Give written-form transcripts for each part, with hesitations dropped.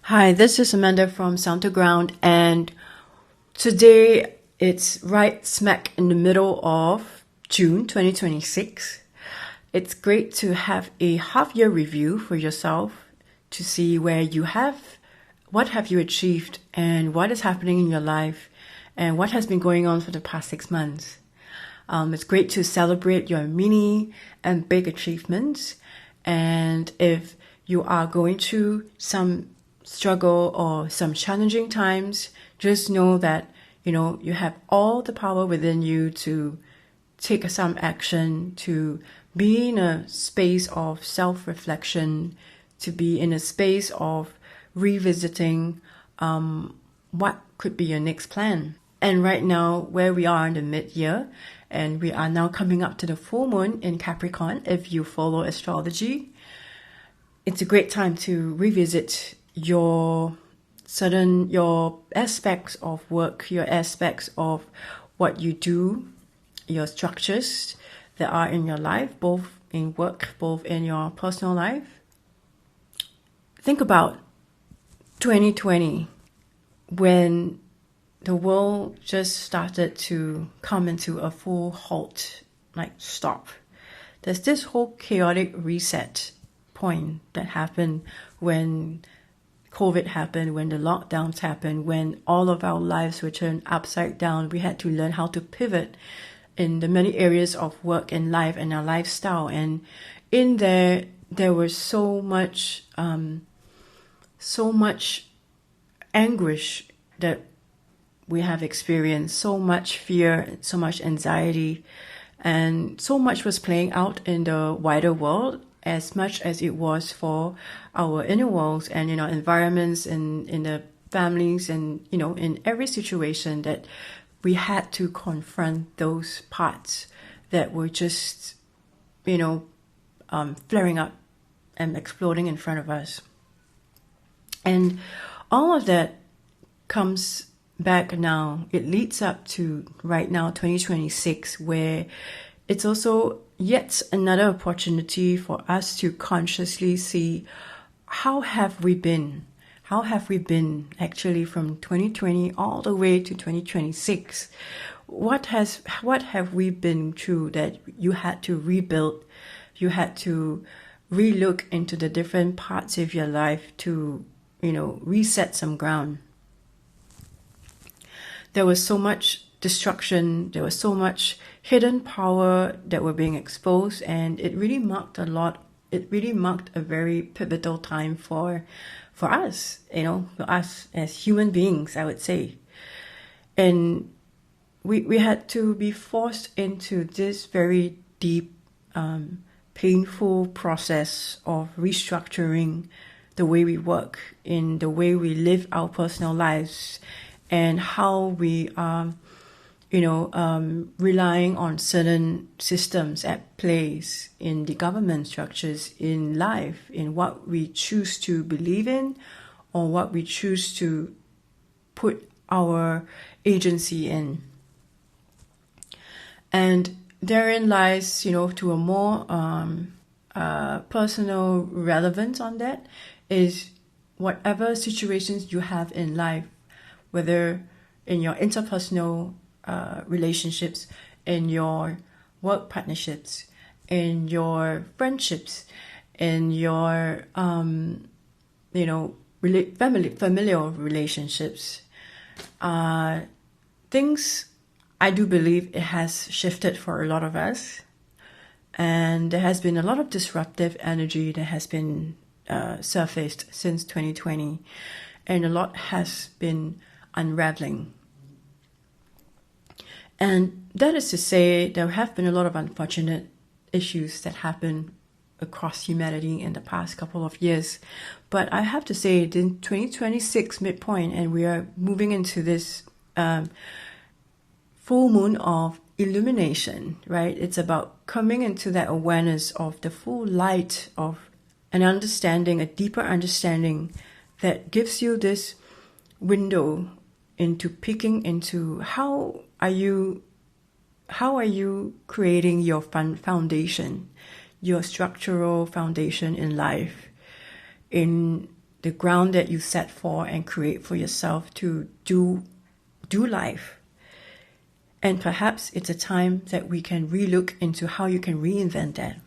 Hi, this is Amanda from Sound to Ground, and today it's right smack in the middle of June 2026. It's great to have a half-year review for yourself to see what have you achieved and what is happening in your life and what has been going on for the past 6 months. It's great to celebrate your mini and big achievements, and if you are going through some struggle or some challenging times, just know that you have all the power within you to take some action, to be in a space of self-reflection, to be in a space of revisiting what could be your next plan. And right now, where we are in the mid-year, and we are now coming up to the full moon in Capricorn, if you follow astrology, it's a great time to revisit your aspects of work, your aspects of what you do, your structures that are in your life, both in work, both in your personal life. Think about 2020, when the world just started to come into a full halt, like stop. There's this whole chaotic reset point that happened when COVID happened, when the lockdowns happened, when all of our lives were turned upside down. We had to learn how to pivot in the many areas of work and life and our lifestyle. And in there was so much anguish that we have experienced, so much fear, so much anxiety, and so much was playing out in the wider world as much as it was for our inner worlds and in our environments and in the families and in every situation that we had to confront those parts that were just flaring up and exploding in front of us. And all of that comes back now. It leads up to right now 2026, where it's also yet another opportunity for us to consciously see how have we been actually from 2020 all the way to 2026. What have we been through that you had to rebuild, you had to relook into the different parts of your life to reset some ground. There was so much destruction, there was so much hidden power that were being exposed, and it really marked a very pivotal time for us, for us as human beings, I would say. And we had to be forced into this very deep, painful process of restructuring the way we work, in the way we live our personal lives, and how we are relying on certain systems at place in the government structures, in life, in what we choose to believe in or what we choose to put our agency in. And therein lies, to a more personal relevance on that, is whatever situations you have in life, whether in your interpersonal relationships, in your work partnerships, in your friendships, in your familial relationships, things, I do believe it has shifted for a lot of us, and there has been a lot of disruptive energy that has been surfaced since 2020, and a lot has been unraveling. And that is to say, there have been a lot of unfortunate issues that happened across humanity in the past couple of years. But I have to say, in 2026 midpoint, and we are moving into this full moon of illumination, right? It's about coming into that awareness of the full light of an understanding, a deeper understanding that gives you this window into peeking into how are you creating your foundation, your structural foundation in life, in the ground that you set for and create for yourself to do life. And perhaps it's a time that we can relook into how you can reinvent that.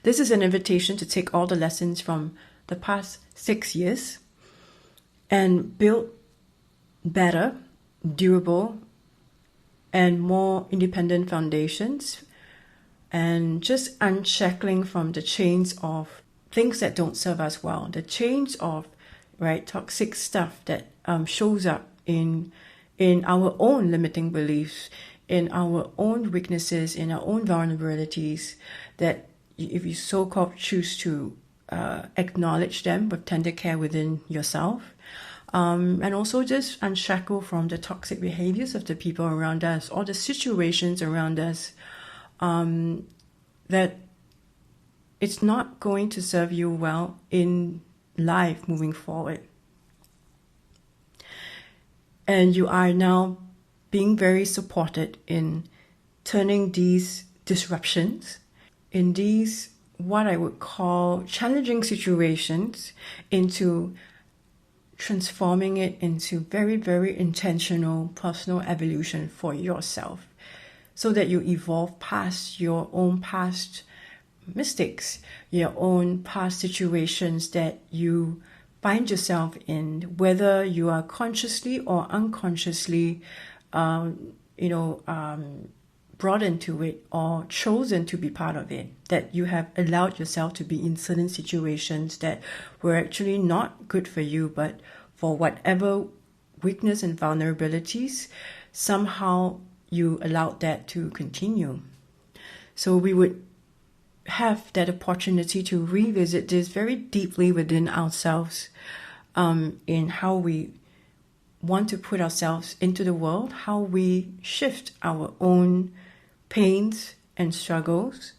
This is an invitation to take all the lessons from the past 6 years and build better, durable, and more independent foundations, and just unshackling from the chains of things that don't serve us well, the chains of toxic stuff that shows up in our own limiting beliefs, in our own weaknesses, in our own vulnerabilities, that if you so-called choose to acknowledge them with tender care within yourself, and also just unshackle from the toxic behaviors of the people around us or the situations around us, that it's not going to serve you well in life moving forward. And you are now being very supported in turning these disruptions, in these what I would call challenging situations, into transforming it into very, very intentional personal evolution for yourself, so that you evolve past your own past mistakes, your own past situations that you find yourself in, whether you are consciously or unconsciously, brought into it or chosen to be part of it, that you have allowed yourself to be in certain situations that were actually not good for you, but for whatever weakness and vulnerabilities, somehow you allowed that to continue. So we would have that opportunity to revisit this very deeply within ourselves, in how we want to put ourselves into the world, how we shift our own pains and struggles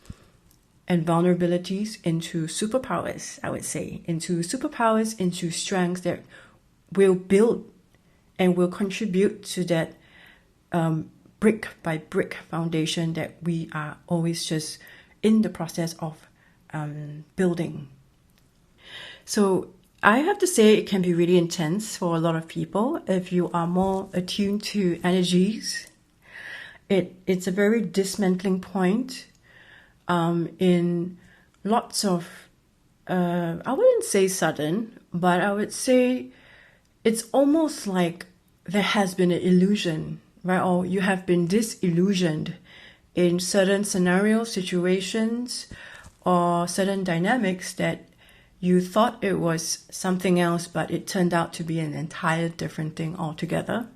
and vulnerabilities into superpowers, I would say, into strengths that will build and will contribute to that brick by brick foundation that we are always just in the process of building. So I have to say it can be really intense for a lot of people if you are more attuned to energies. It's a very dismantling point in lots of, I wouldn't say sudden, but I would say it's almost like there has been an illusion, right? Or you have been disillusioned in certain scenarios, situations, or certain dynamics that you thought it was something else, but it turned out to be an entire different thing altogether.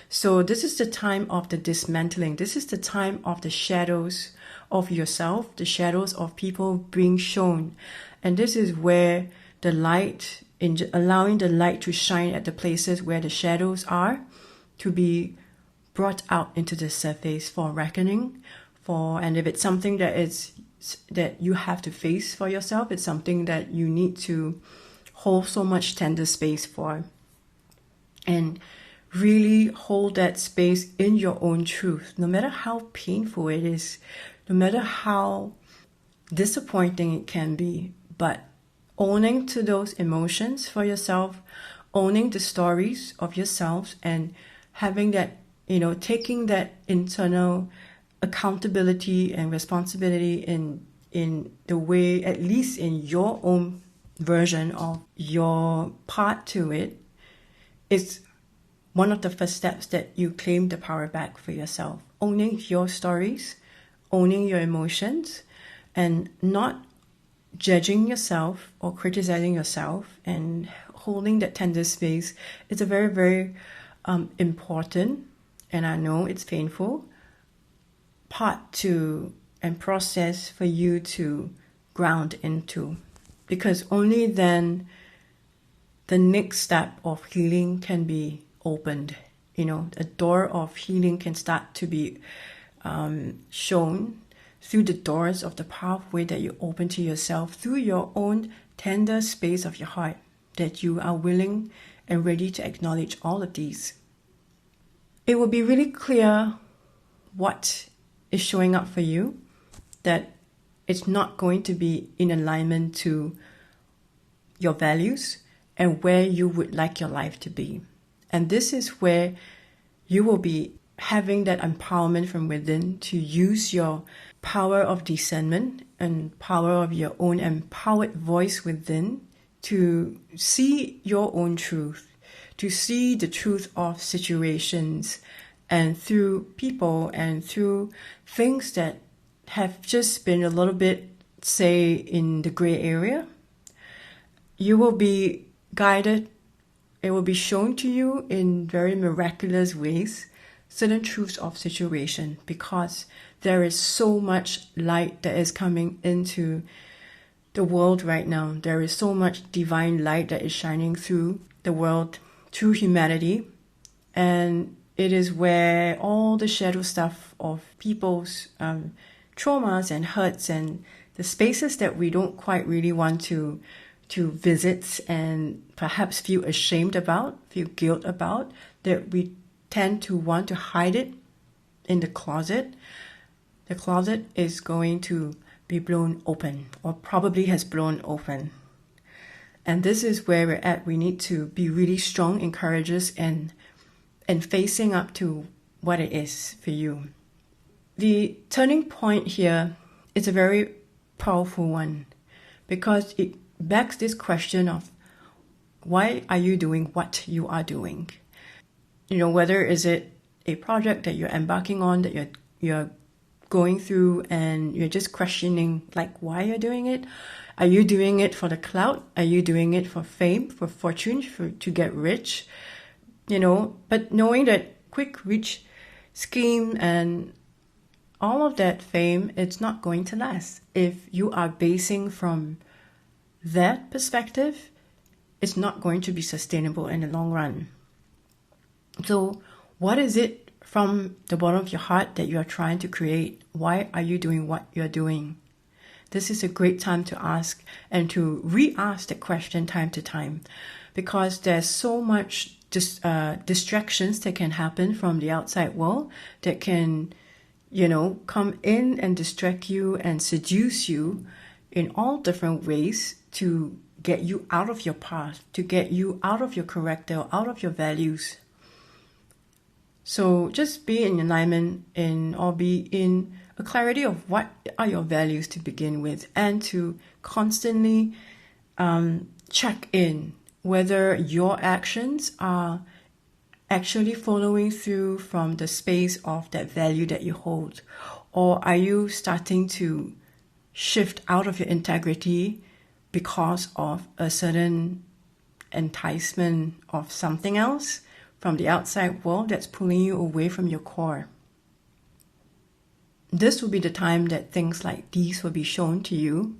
So this is the time of the dismantling. This is the time of the shadows of yourself, the shadows of people being shown. And this is where the light, in allowing the light to shine at the places where the shadows are, to be brought out into the surface for reckoning, and if it's something that you have to face for yourself, it's something that you need to hold so much tender space for, and really hold that space in your own truth, no matter how painful it is, no matter how disappointing it can be, but owning to those emotions for yourself, owning the stories of yourself, and having that, taking that internal accountability and responsibility in the way, at least in your own version of your part to it, is one of the first steps that you claim the power back for yourself. Owning your stories, owning your emotions, and not judging yourself or criticizing yourself, and holding that tender space is a very, very important, and I know it's painful, part to and process for you to ground into, because only then the next step of healing can be opened. A door of healing can start to be shown through the doors of the pathway that you open to yourself, through your own tender space of your heart, that you are willing and ready to acknowledge all of these. It will be really clear what is showing up for you, that it's not going to be in alignment to your values, and where you would like your life to be. And this is where you will be having that empowerment from within to use your power of discernment and power of your own empowered voice within to see your own truth, to see the truth of situations and through people and through things that have just been a little bit, say, in the gray area. You will be guided. It will be shown to you in very miraculous ways, certain truths of situation, because there is so much light that is coming into the world right now. There is so much divine light that is shining through the world, through humanity. And it is where all the shadow stuff of people's traumas and hurts and the spaces that we don't quite really want to visit and perhaps feel ashamed about, feel guilt about, that we tend to want to hide it in the closet. The closet is going to be blown open, or probably has blown open. And this is where we're at. We need to be really strong and courageous and facing up to what it is for you. The turning point here is a very powerful one, because it begs this question of why are you doing what you are doing? Whether is it a project that you're embarking on, that you're going through, and you're just questioning why you're doing it. Are you doing it for the clout? Are you doing it for fame, for fortune, to get rich? But knowing that quick rich scheme and all of that fame, it's not going to last. If you are basing from that perspective, it's not going to be sustainable in the long run. So what is it from the bottom of your heart that you are trying to create? Why are you doing what you're doing? This is a great time to ask and to re-ask the question time to time, because there's so much distractions that can happen from the outside world that can, come in and distract you and seduce you in all different ways to get you out of your path, to get you out of your character, out of your values. So just be in alignment or be in a clarity of what are your values to begin with, and to constantly check in whether your actions are actually following through from the space of that value that you hold, or are you starting to shift out of your integrity because of a certain enticement of something else from the outside world that's pulling you away from your core. This will be the time that things like these will be shown to you,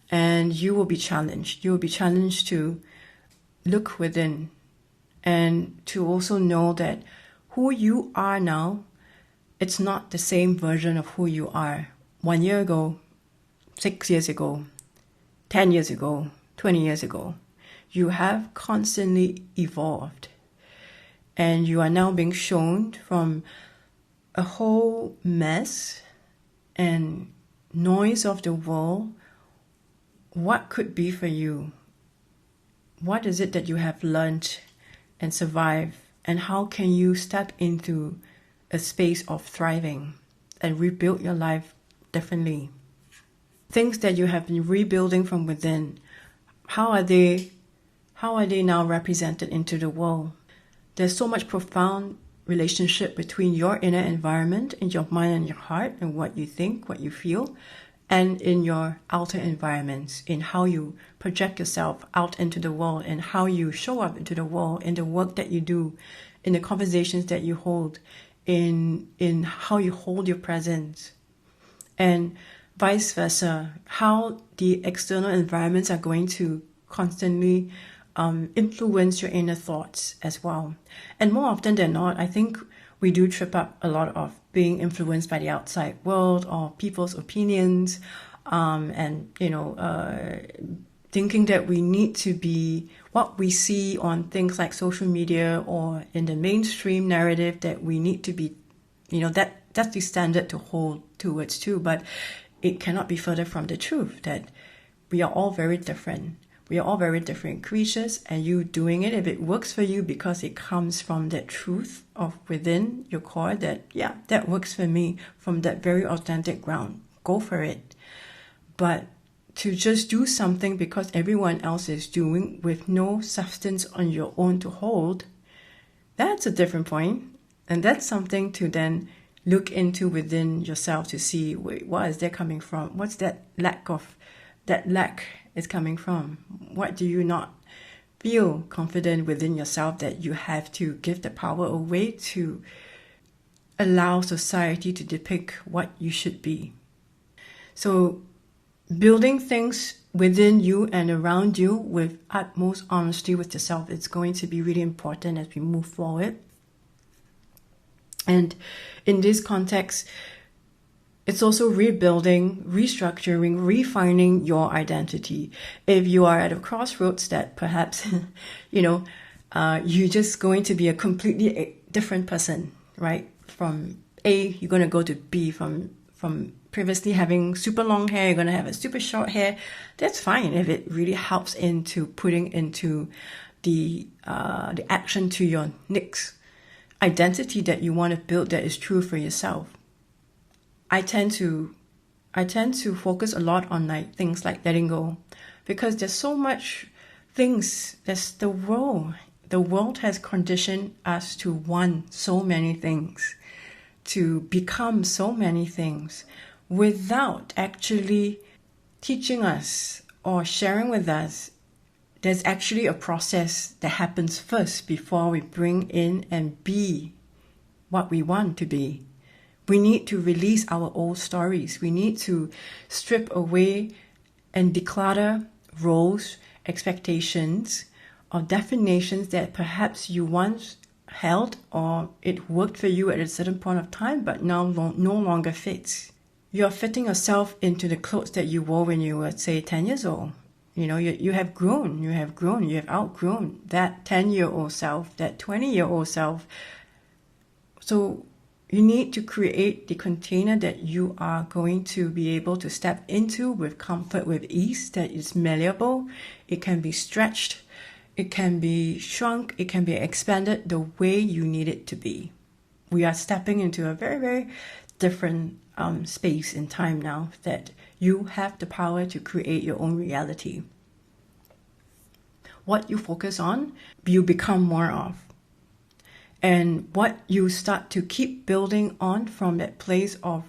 and you will be challenged. You will be challenged to look within and to also know that who you are now, it's not the same version of who you are 1 year ago, 6 years ago, 10 years ago, 20 years ago. You have constantly evolved, and you are now being shown from a whole mess and noise of the world what could be for you. What is it that you have learned and survived, and how can you step into a space of thriving and rebuild your life differently? Things that you have been rebuilding from within, how are they now represented into the world? There's so much profound relationship between your inner environment in your mind and your heart and what you think, what you feel, and in your outer environments, in how you project yourself out into the world and how you show up into the world, in the work that you do, in the conversations that you hold, in how you hold your presence, and vice versa, how the external environments are going to constantly influence your inner thoughts as well. And more often than not, I think we do trip up a lot of being influenced by the outside world or people's opinions, and thinking that we need to be what we see on things like social media or in the mainstream narrative, that we need to be, that's the standard to hold towards too. But it cannot be further from the truth that we are all very different. We are all very different creatures, and you doing it, if it works for you because it comes from that truth of within your core, that, yeah, that works for me from that very authentic ground, go for it. But to just do something because everyone else is doing with no substance on your own to hold, that's a different point. And that's something to then look into within yourself to see, wait, what is that coming from? What's that lack is coming from? What do you not feel confident within yourself that you have to give the power away to allow society to depict what you should be? So building things within you and around you with utmost honesty with yourself is going to be really important as we move forward. And in this context, it's also rebuilding, restructuring, refining your identity. If you are at a crossroads that perhaps, you're just going to be a completely different person, right? From A, you're going to go to B. From previously having super long hair, you're going to have a super short hair. That's fine if it really helps into putting into the action to your next identity that you want to build that is true for yourself. I tend to focus a lot on things like letting go, because there's so much things. There's the world. The world has conditioned us to want so many things, to become so many things, without actually teaching us or sharing with us. There's actually a process that happens first before we bring in and be what we want to be. We need to release our old stories. We need to strip away and declutter roles, expectations, or definitions that perhaps you once held or it worked for you at a certain point of time, but now no longer fits. You're fitting yourself into the clothes that you wore when you were, say, 10 years old. You have grown, you have outgrown that 10-year-old self, that 20-year-old self. So you need to create the container that you are going to be able to step into with comfort, with ease, that is malleable. It can be stretched, it can be shrunk, it can be expanded the way you need it to be. We are stepping into a very, very different space in time now, that you have the power to create your own reality. What you focus on, you become more of. And what you start to keep building on from that place of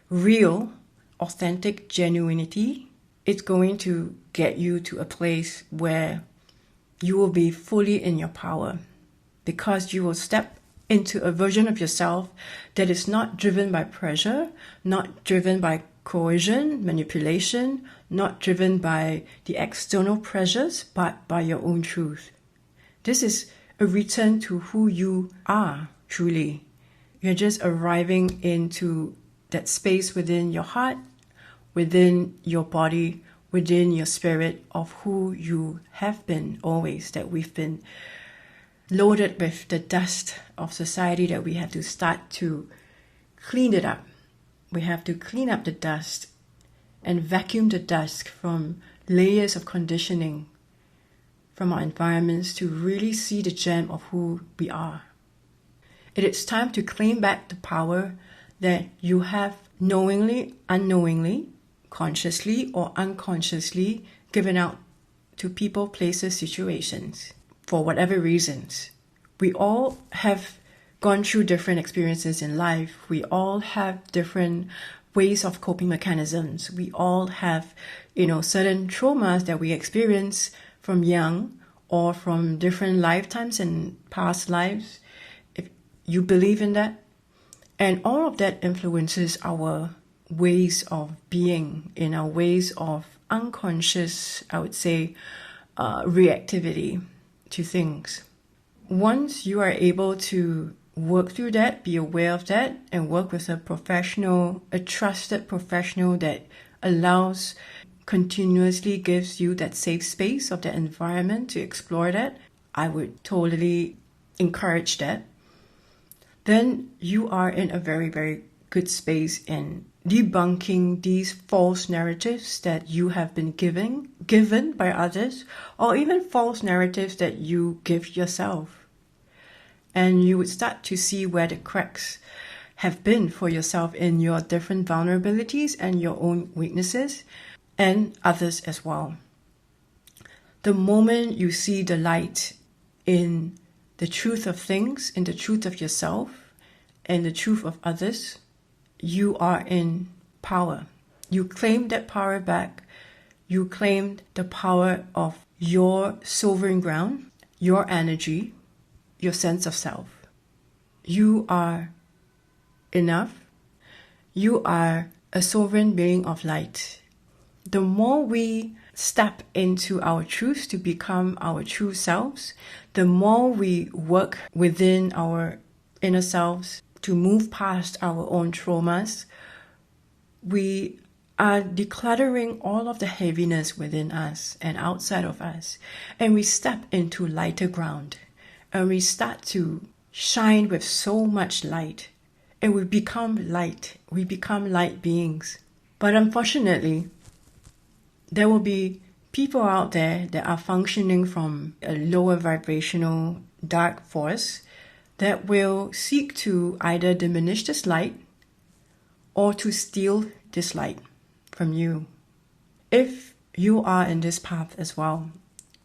real, authentic genuinity, it's going to get you to a place where you will be fully in your power, because you will step into a version of yourself that is not driven by pressure, not driven by coercion, manipulation, not driven by the external pressures, but by your own truth. This is a return to who you are truly. You're just arriving into that space within your heart, within your body, within your spirit of who you have been always, that we've been loaded with the dust of society, that we have to start to clean it up. We have to clean up the dust and vacuum the dust from layers of conditioning from our environments to really see the gem of who we are. It is time to claim back the power that you have knowingly, unknowingly, consciously or unconsciously given out to people, places, situations, for whatever reasons. We all have gone through different experiences in life. We all have different ways of coping mechanisms. We all have, certain traumas that we experience from young or from different lifetimes and past lives, if you believe in that. And all of that influences our ways of being, in our ways of unconscious, I would say, reactivity to things. Once you are able to work through that, be aware of that, and work with a professional, a trusted professional that continuously gives you that safe space of that environment to explore that, I would totally encourage that. Then you are in a very, very good space in debunking these false narratives that you have been given by others, or even false narratives that you give yourself. And you would start to see where the cracks have been for yourself in your different vulnerabilities and your own weaknesses, and others as well. The moment you see the light in the truth of things, in the truth of yourself, and the truth of others, you are in power. You claim that power back. You claim the power of your sovereign ground, your energy, your sense of self. You are enough. You are a sovereign being of light. The more we step into our truth to become our true selves, the more we work within our inner selves to move past our own traumas, we are decluttering all of the heaviness within us and outside of us, and we step into lighter ground, and we start to shine with so much light, and we become light. We become light beings. But unfortunately, there will be people out there that are functioning from a lower vibrational dark force that will seek to either diminish this light or to steal this light from you. If you are in this path as well,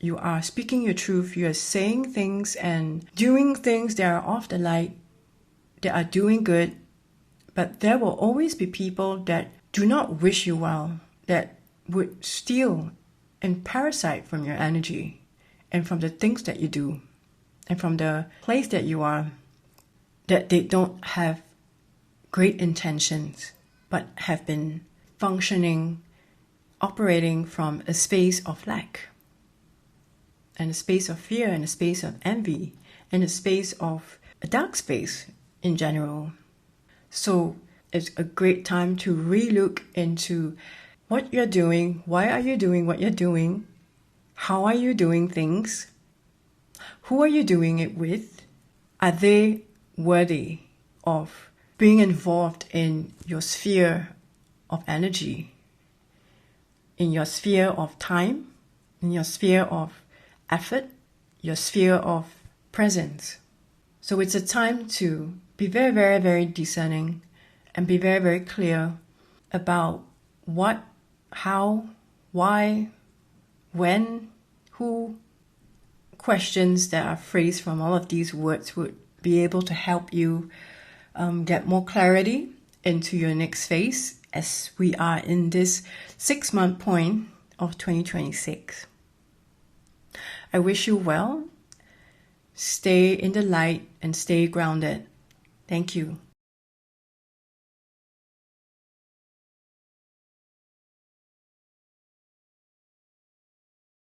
you are speaking your truth, you are saying things and doing things that are of the light, that are doing good, but there will always be people that do not wish you well, that would steal and parasite from your energy and from the things that you do and from the place that you are, that they don't have great intentions but have been functioning, operating from a space of lack and a space of fear and a space of envy and a space of a dark space in general. So it's a great time to relook into what you're doing, why are you doing what you're doing, how are you doing things, who are you doing it with, are they worthy of being involved in your sphere of energy, in your sphere of time, in your sphere of effort, your sphere of presence. So it's a time to be very, very, very discerning and be very, very clear about what, how, why, when, who. Questions that are phrased from all of these words would be able to help you get more clarity into your next phase as we are in this 6-month point of 2026. I wish you well. Stay in the light and stay grounded. Thank you.